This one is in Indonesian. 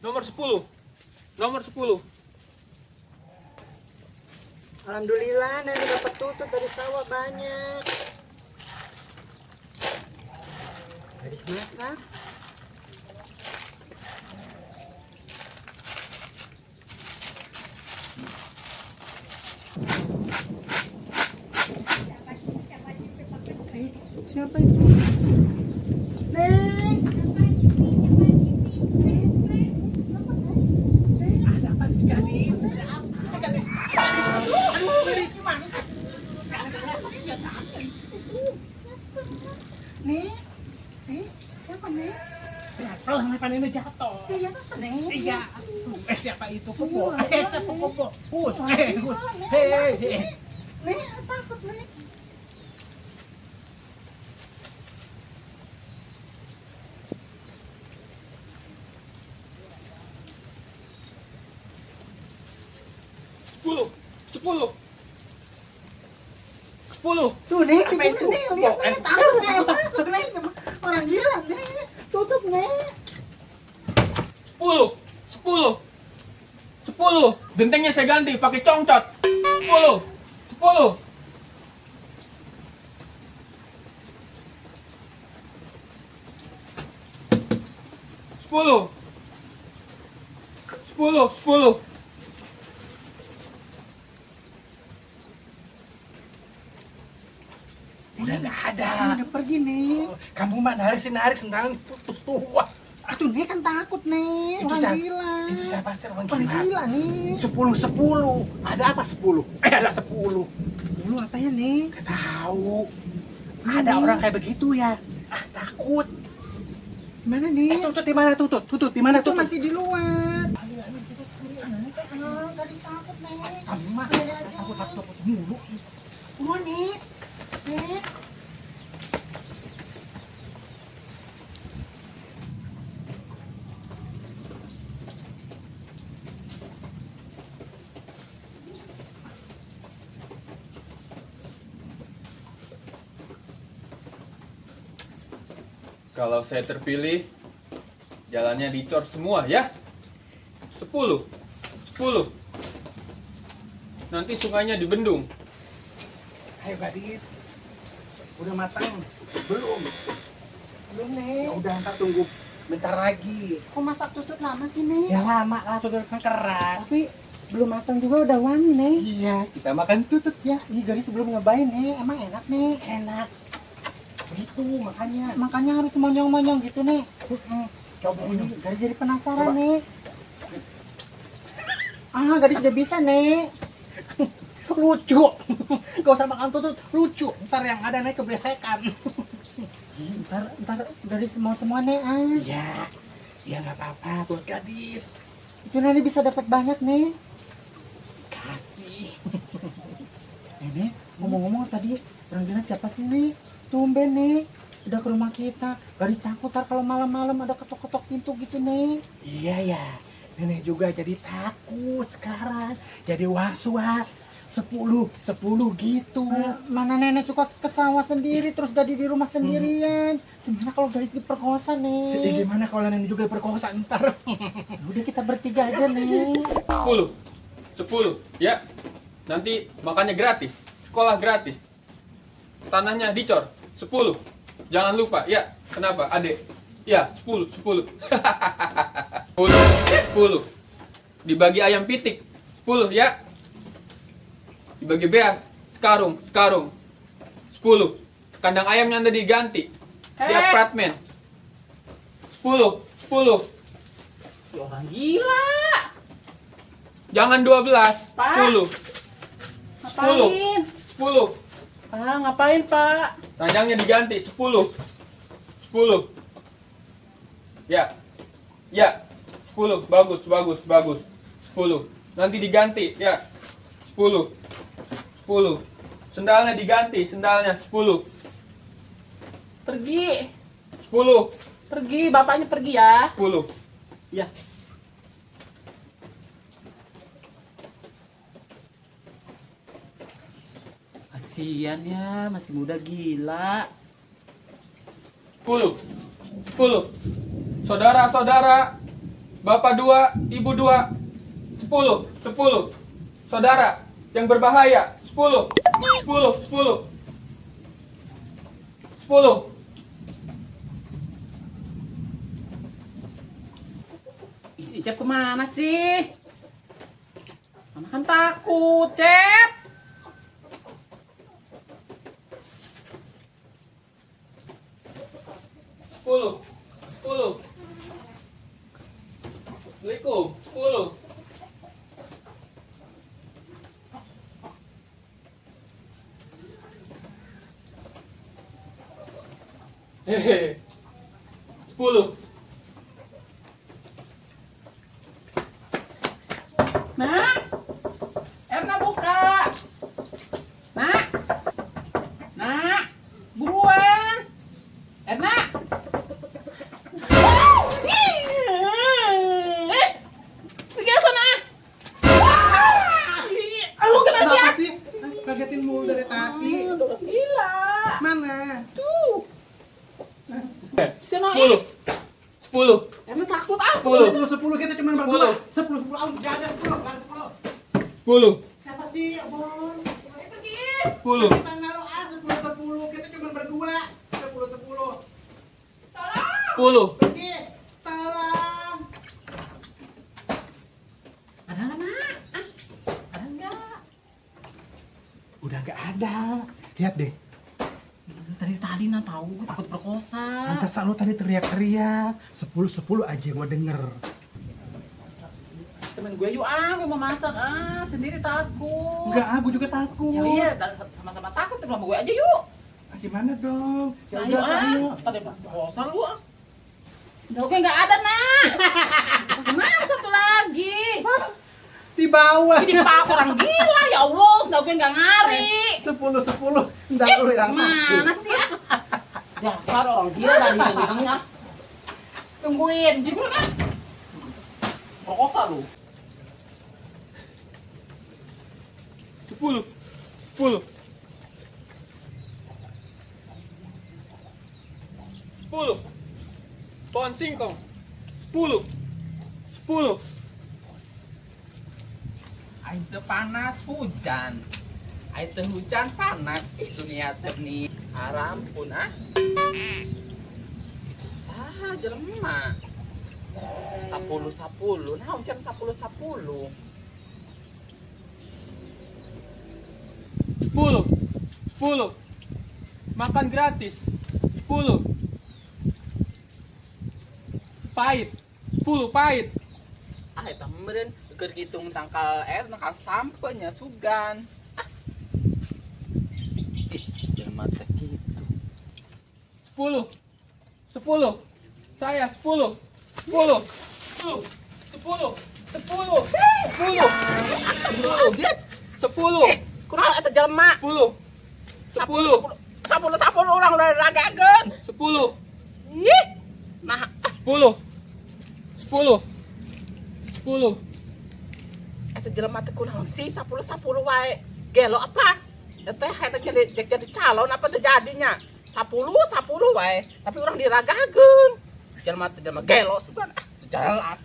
Nomor 10. Nomor 10. Alhamdulillah Nenek dapat tutut dari sawah banyak. Gadis masak. Siapa itu? Neng. Ada apa sih gadis? Gadis. Aduh, gadis gimana? Ada apa sih? Siapa? Nih, siapa nih? Kalau sampai panennya jatuh. Iya apa nih? Iya. Siapa itu? Kupo. Siapa Kupo? Hus. Hei. Nih, takut nih. Tuh nih, Apa itu? nih, lihat nih, takut nih, masuk nih, orang gila nih, tutup nih. 10. Gentengnya saya ganti pakai congcot. 10. 10. 10. Udah nggak ada. Udah pergi nih. Kamu mah narik sendal putus tua. Aduh nih kan takut nih, Itu orang siapa? gila. Itu siapa sih orang Orang gila? gila nih. 10. Ada apa 10? Ada 10. 10 apa ya nih? Gak tahu. Iya, Ada nih. orang kayak begitu ya. Takut. Mana nih? Tutut di mana tutut? Tutut di mana Itu tutut? masih di luar. Ayo, Gadis takut nih. kamu mah Ayo aja. takut mulu. Buruan nih. Nih. Kalau saya terpilih, jalannya dicor semua ya. 10. Nanti sungainya dibendung. Ayo gadis. Udah matang? Belum. Belum nih. Ya udah ntar tunggu bentar lagi. Kok masak tutut lama sih nih? Ya lama lah tutut kan keras. Tapi belum matang juga udah wangi nih. Iya, kita makan tutut ya. Ih, gadis sebelum nyobain nih, emang enak nih. Enak. Begitu makanya. Makanya harus monyong-monyong gitu nih. Coba minum. Gadis jadi penasaran Coba. nih. Ah, gadis udah bisa nih. Lucu. Gak usah makan tutut, lucu. Ntar yang ada naik kebesekan. Ntar gadis mau semua nih. Iya. Ya nggak apa-apa buat gadis. Itu nanti bisa dapat banyak nih. Kasih. Ini ngomong-ngomong tadi orang gila siapa sih nih? Tumben nih. Udah ke rumah kita. Gadis takut ntar kalau malam-malam ada ketok-ketok pintu gitu nih. Iya ya. Nenek juga jadi takut sekarang. Jadi was-was. 10 gitu. Mana nenek suka ke sawah sendiri terus jadi di rumah sendirian. Gimana kalau gadis diperkosa Jadi nih? gimana kalau nenek juga diperkosa ntar? Udah kita bertiga aja nih. 10 ya. Nanti makannya gratis, sekolah gratis, tanahnya dicor. 10. Jangan lupa ya. Kenapa adek? Ya 10. 10. 10. Dibagi ayam pitik 10 ya. Dibagi beas sekarung 10. Kandang ayamnya anda diganti di apartemen 10. Orang gila. Jangan 12. Pak. 10. Ngapain? 10. Ah, ngapain, Pak? Kandangnya diganti 10. Ya. 10. Bagus. 10. Nanti diganti ya. 10. Sendalnya diganti, 10. Pergi. 10. Pergi, bapaknya pergi ya. 10. Ya. Kasian ya, masih muda gila. 10. 10. Saudara-saudara, bapak 2, ibu 2. 10. 10. Saudara yang berbahaya. 10. 10. 10. 10. Isi Cep kemana sih? Mama kan takut, Cep. Sepuluh. Assalamualaikum. 10. Hehe. 10. Nak, Erna buka. Nak, buruan. Erna. Pergi ke sana. Lu kenapa Kenapa sih? Kagetin mulu dari tadi. Gila. Mana? Tuh. Sana 10. 10. Erna takut ah. 10. 10 kita cuma berdua. 10 enggak ada 10, enggak ada 10. 10. Siapa sih, Abon? Pergi. 10. Kita naruh 10 kita cuma berdua. 10. 10. Pergi. Tolong. Ada nggak, Nak? Ada nggak? Udah enggak ada. Lihat deh. Tadi nah tahu gue takut perkosa. Pantesan lu tadi teriak-teriak. 10 aja gua denger. Temen gue yuk gue mau masak sendiri takut. Enggak, gua juga takut. Ya iya, sama-sama takut sama gue aja yuk. Gimana dong? Ya Ayo udah, ayo. Tadi perkosa lu Sendal gue nggak ada nah. Mana satu lagi? Di bawah. Ini pak orang gila ya Allah, sendal gue nggak ngari. 10. Enggak lu yang Mana satu. sih ya? Dasar orang gila dari hidungnya. Tungguin. Di mana? Perkosa lu. 10. 10. 10. Pohon singkong. 10. 10. Air teh panas hujan. Air teh hujan panas. Dunia teh nih arampun ah. Itu saja lemah. 10. Nah hujan 10. 10. 10. Makan gratis. 10. Pahit. 10 pahit. Ah eta meureun keur kitung tangkal tangkal sampenya sugan. Ah. Ih, jelema teh kitu. 10. 10. Saya 10. 10. 10. 10. 10. 10. Astagfirullahaladzim. 10. Kunaon eta jelema? 10. 10. 10 orang udah ragakeun. 10. Ih. Nah, 10. 10. 10. eta jelema teh kunaon sih 10 wae. Gelo apa? Eta hendak jadi calon apa terjadinya? 10 wae, tapi orang diragakeun. Jelema teh jelema gelo sugan ah, jelas.